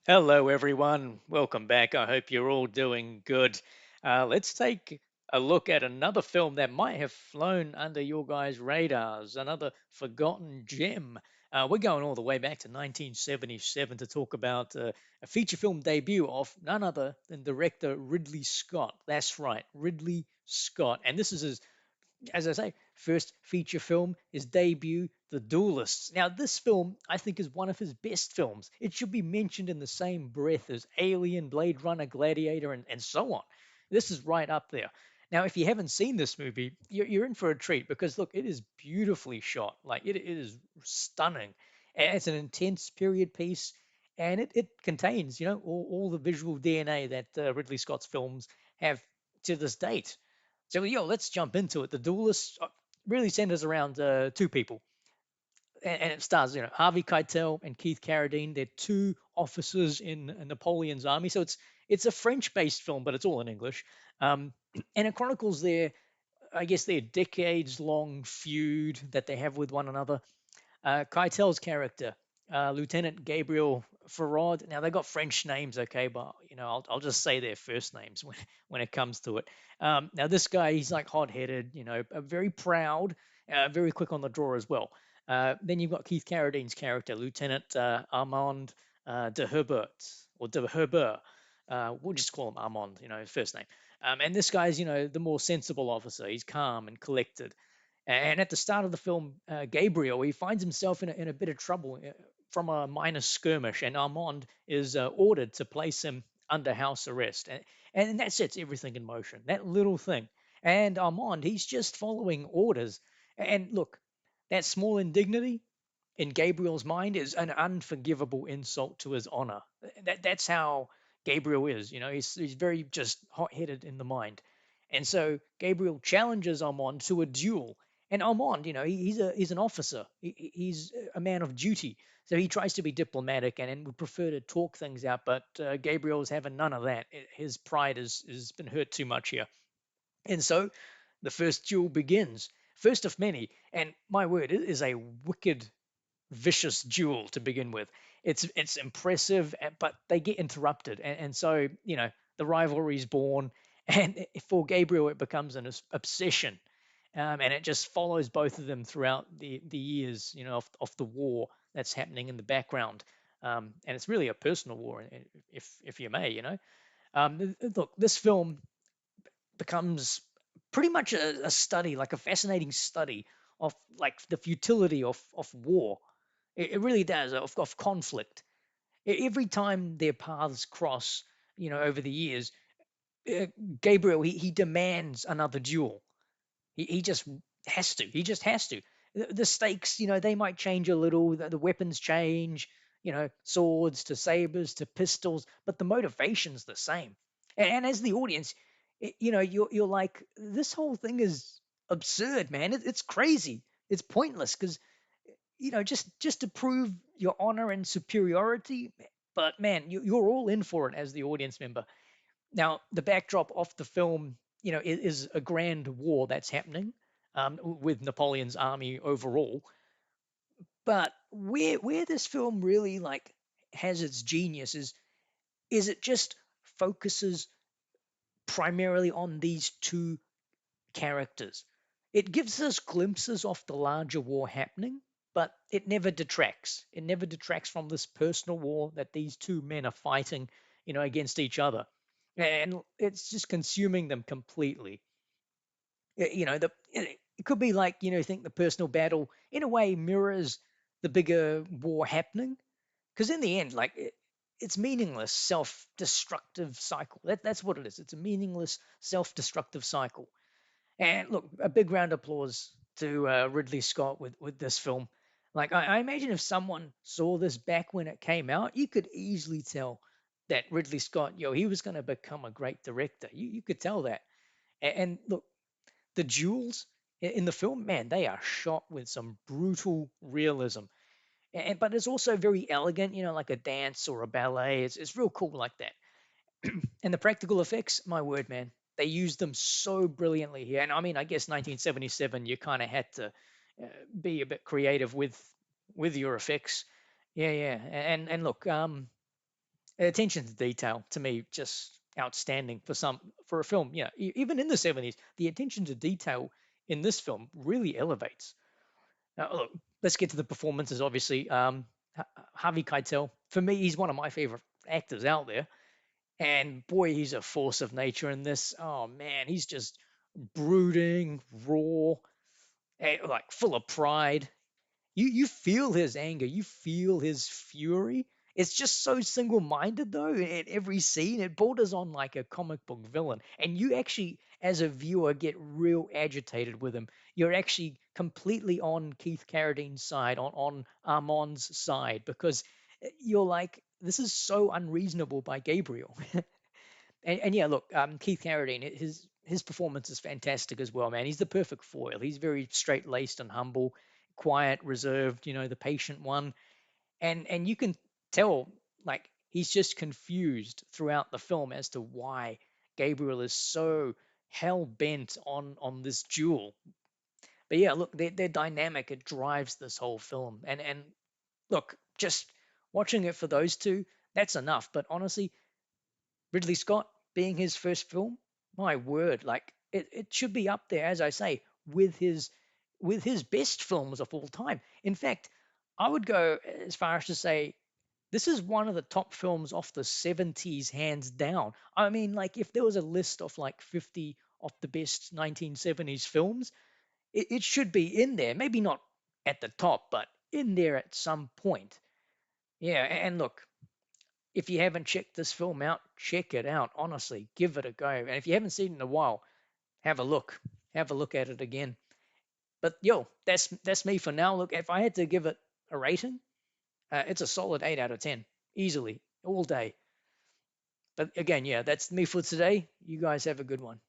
Hello, everyone. Welcome back. I hope you're all doing good. Let's take a look at another film that might have flown under your guys' radars, another forgotten gem. We're going all the way back to 1977 to talk about a feature film debut of none other than director Ridley Scott. That's right, Ridley Scott. And this is his, as I say, first feature film, his debut, The Duellists. Now, this film, I think, is one of his best films. It should be mentioned in the same breath as Alien, Blade Runner, Gladiator, and so on. This is right up there. Now, if you haven't seen this movie, you're in for a treat because, look, it is beautifully shot. Like, it is stunning. And it's an intense period piece, and it contains, all the visual DNA that Ridley Scott's films have to this date. So, let's jump into it. The Duelists really centers around two people, and it stars, Harvey Keitel and Keith Carradine. They're two officers in Napoleon's army. So it's a French-based film, but it's all in English. Um, and it chronicles I guess, their decades-long feud that they have with one another. Keitel's character, Lieutenant Gabriel Farad. Now they got French names, okay, but I'll just say their first names when it comes to it. Now this guy, he's like hot-headed, very proud, very quick on the draw as well. Then you've got Keith Carradine's character, Lieutenant Armand de Herbert or de Herbert. We'll just call him Armand, his first name. And this guy's, the more sensible officer. He's calm and collected. And at the start of the film, Gabriel, he finds himself in a bit of trouble from a minor skirmish, and Armand is ordered to place him under house arrest. And that sets everything in motion, that little thing. And Armand, he's just following orders. And look, that small indignity in Gabriel's mind is an unforgivable insult to his honor. That's how Gabriel is. He's very just hot-headed in the mind. And so Gabriel challenges Armand to a duel. And Armand, he's an officer. He's a man of duty. So he tries to be diplomatic and would prefer to talk things out. But Gabriel's having none of that. His pride has been hurt too much here. And so the first duel begins. First of many. And my word, it is a wicked, vicious duel to begin with. It's impressive, but they get interrupted, and so the rivalry is born, and for Gabriel it becomes an obsession, and it just follows both of them throughout the years, of the war that's happening in the background, and it's really a personal war, if you may, Look, this film becomes pretty much a study, like a fascinating study of like the futility of war. It really does, of conflict. Every time their paths cross, over the years, uh, Gabriel he demands another duel. He just has to. He just has to. The stakes, they might change a little. The weapons change. Swords to sabers to pistols, but the motivation's the same. And as the audience, you're like, this whole thing is absurd, man. It's crazy. It's pointless because just to prove your honor and superiority. But man, you're all in for it as the audience member. Now, the backdrop of the film, is a grand war that's happening, with Napoleon's army overall. But where this film really like has its genius is it just focuses primarily on these two characters. It gives us glimpses of the larger war happening, but it never detracts. It never detracts from this personal war that these two men are fighting, against each other. And it's just consuming them completely. It could be like, think the personal battle in a way mirrors the bigger war happening. Because in the end, like it's meaningless self-destructive cycle. That's what it is. It's a meaningless self-destructive cycle. And look, a big round of applause to Ridley Scott with this film. Like I imagine if someone saw this back when it came out, you could easily tell that Ridley Scott, he was going to become a great director. You could tell that. And look, the duels in the film, man, they are shot with some brutal realism. But it's also very elegant, like a dance or a ballet. It's real cool like that. And the practical effects, my word, man, they used them so brilliantly here. And I mean, I guess 1977, you kind of had to be a bit creative with your effects. Yeah, yeah. And look, Attention to detail to me just outstanding for a film. Yeah, even in the 70s, the attention to detail in this film really elevates. Now, look, let's get to the performances. Obviously, Harvey Keitel, for me, he's one of my favorite actors out there, and boy, he's a force of nature in this. Oh man, he's just brooding, raw, like full of pride. You feel his anger, you feel his fury. It's just so single-minded though. In every scene, it borders on like a comic book villain, and you actually, as a viewer, get real agitated with him. You're actually completely on Keith Carradine's side, on Armand's side, because you're like, this is so unreasonable by Gabriel. And yeah, look, Keith Carradine, his performance is fantastic as well, man. He's the perfect foil. He's very straight laced and humble, quiet, reserved. The patient one, and you can tell like he's just confused throughout the film as to why Gabriel is so hell bent on this duel. But yeah, look, their dynamic, it drives this whole film, and look, just watching it for those two, that's enough. But honestly, Ridley Scott being his first film, my word, like it should be up there, as I say, with his best films of all time. In fact, I would go as far as to say this is one of the top films of the 70s, hands down. I mean, like if there was a list of like 50 of the best 1970s films, it should be in there. Maybe not at the top, but in there at some point. Yeah, and look, if you haven't checked this film out, check it out. Honestly, give it a go. And if you haven't seen it in a while, have a look. Have a look at it again. But yo, that's me for now. Look, if I had to give it a rating, it's a solid 8 out of 10, easily, all day. But again, yeah, that's me for today. You guys have a good one.